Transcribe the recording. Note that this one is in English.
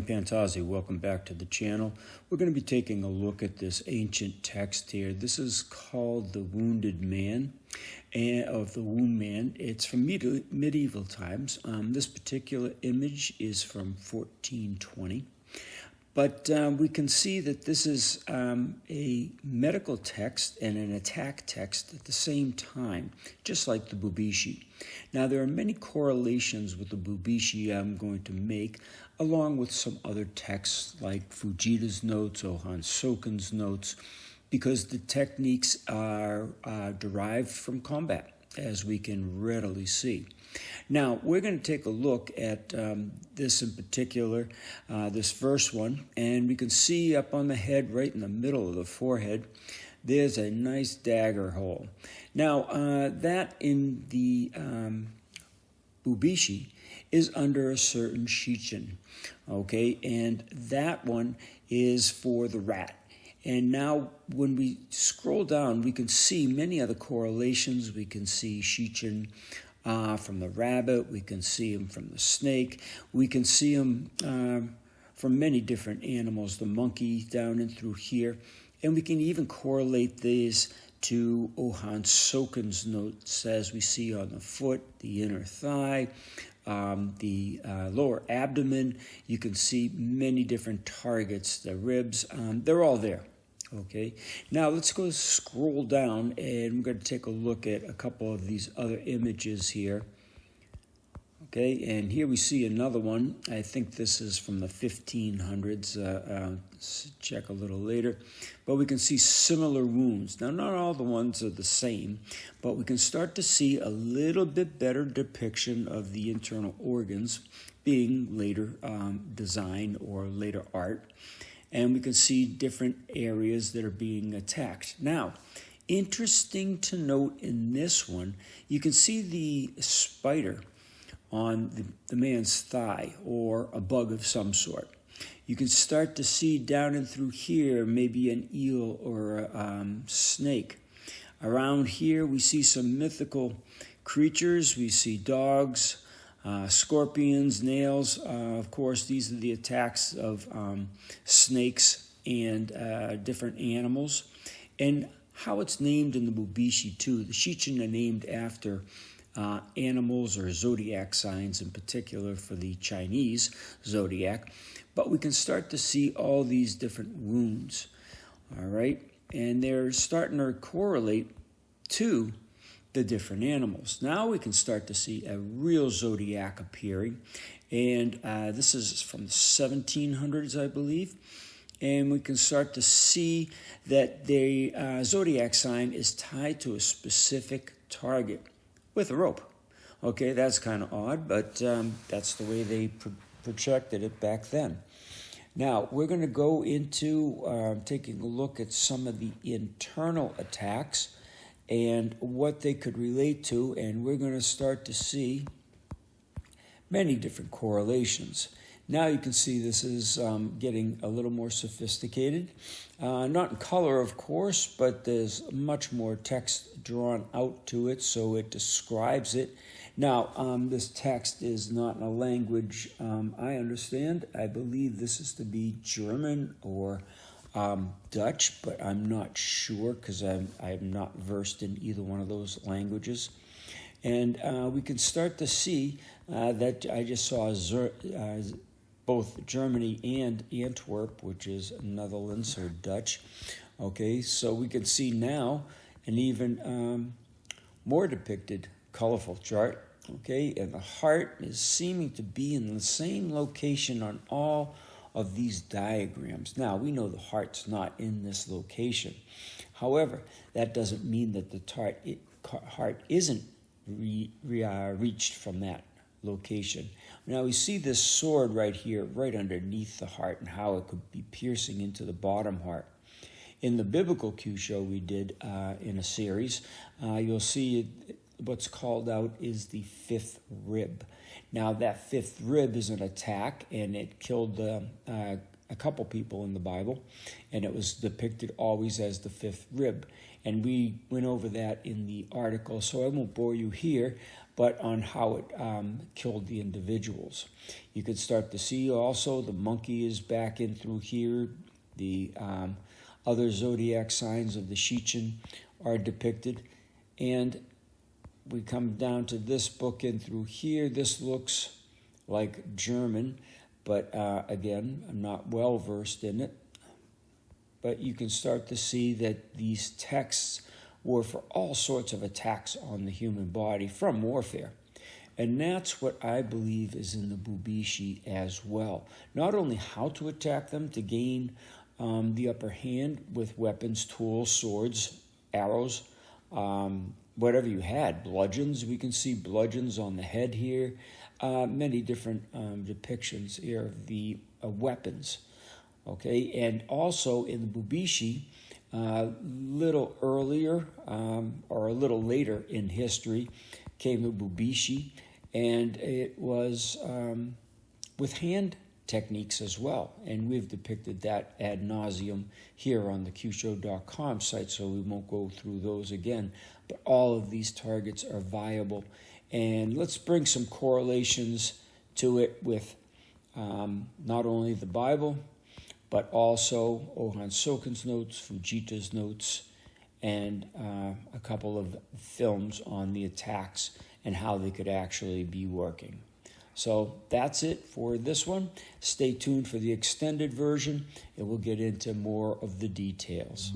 Pantazi, welcome back to the channel. We're going to be taking a look at this ancient text here. This is called the Wounded Man, of the Wound Man. It's from medieval times. This particular image is from 1420. But we can see that this is a medical text and an attack text at the same time, just like the Bubishi. Now, there are many correlations with the Bubishi I'm going to make, along with some other texts like Fujitas notes, Hohan Sokens notes, because the techniques are derived from combat, as we can readily see. Now, we're going to take a look at this in particular, this first one, and we can see up on the head, right in the middle of the forehead, there's a nice dagger hole. Now, that in the Bubishi is under a certain shichin, okay, and that one is for the rat. And now when we scroll down, we can see many other correlations. We can see shichin from the rabbit, we can see them from the snake, we can see them from many different animals, the monkey down and through here, and we can even correlate these to Hohan Sokens notes as we see on the foot, the inner thigh, the lower abdomen. You can see many different targets, the ribs, they're all there. Okay, now let's go scroll down and we're going to take a look at a couple of these other images here. Okay, and here we see another one. I think this is from the 1500s. Check a little later. But we can see similar wounds. Now, not all the ones are the same, but we can start to see a little bit better depiction of the internal organs being later design or later art. And we can see different areas that are being attacked. Now, interesting to note in this one, you can see the spider on the man's thigh, or a bug of some sort. You can start to see down and through here maybe an eel or a snake. Around here we see some mythical creatures. We see dogs, scorpions, nails. Of course, these are the attacks of snakes and different animals. And how it's named in the Bubishi too. The shichin are named after animals or zodiac signs, in particular for the Chinese zodiac. But we can start to see all these different wounds, all right? And they're starting to correlate to the different animals. Now we can start to see a real zodiac appearing, and this is from the 1700s, I believe, and we can start to see that the zodiac sign is tied to a specific target with a rope. Okay, that's kind of odd, but that's the way they projected it back then. Now, we're going to go into taking a look at some of the internal attacks and what they could relate to, and we're going to start to see many different correlations. Now you can see this is getting a little more sophisticated. Not in color, of course, but there's much more text drawn out to it, so it describes it. Now, this text is not in a language I understand. I believe this is to be German or Dutch, but I'm not sure because I'm not versed in either one of those languages. And we can start to see that I just saw both Germany and Antwerp, which is Netherlands or Dutch. Okay, so we can see now an even more depicted colorful chart. Okay, and the heart is seeming to be in the same location on all of these diagrams. Now, we know the heart's not in this location. However, that doesn't mean that the heart isn't reached from that location. Now we see this sword right here, right underneath the heart, and how it could be piercing into the bottom heart. In the biblical Kyusho we did in a series, you'll see what's called out is the fifth rib. Now that fifth rib is an attack, and it killed a couple people in the Bible, and it was depicted always as the fifth rib. And we went over that in the article, so I won't bore you here, but on how it killed the individuals. You could start to see also the monkey is back in through here. The other zodiac signs of the Shichen are depicted. And we come down to this book in through here. This looks like German, but again, I'm not well versed in it. But you can start to see that these texts were for all sorts of attacks on the human body from warfare. And that's what I believe is in the Bubishi as well. Not only how to attack them to gain the upper hand with weapons, tools, swords, arrows, whatever you had, bludgeons. We can see bludgeons on the head here. Many different depictions here of the weapons. Okay, and also in the Bubishi, little earlier or a little later in history came the Bubishi, and it was with hand techniques as well, and we've depicted that ad nauseum here on the Kyusho.com site, so we won't go through those again, but all of these targets are viable. And let's bring some correlations to it with not only the Bible, but also Hohan Sokens notes, Fujitas notes, and a couple of films on the attacks and how they could actually be working. So that's it for this one. Stay tuned for the extended version, and we'll get into more of the details.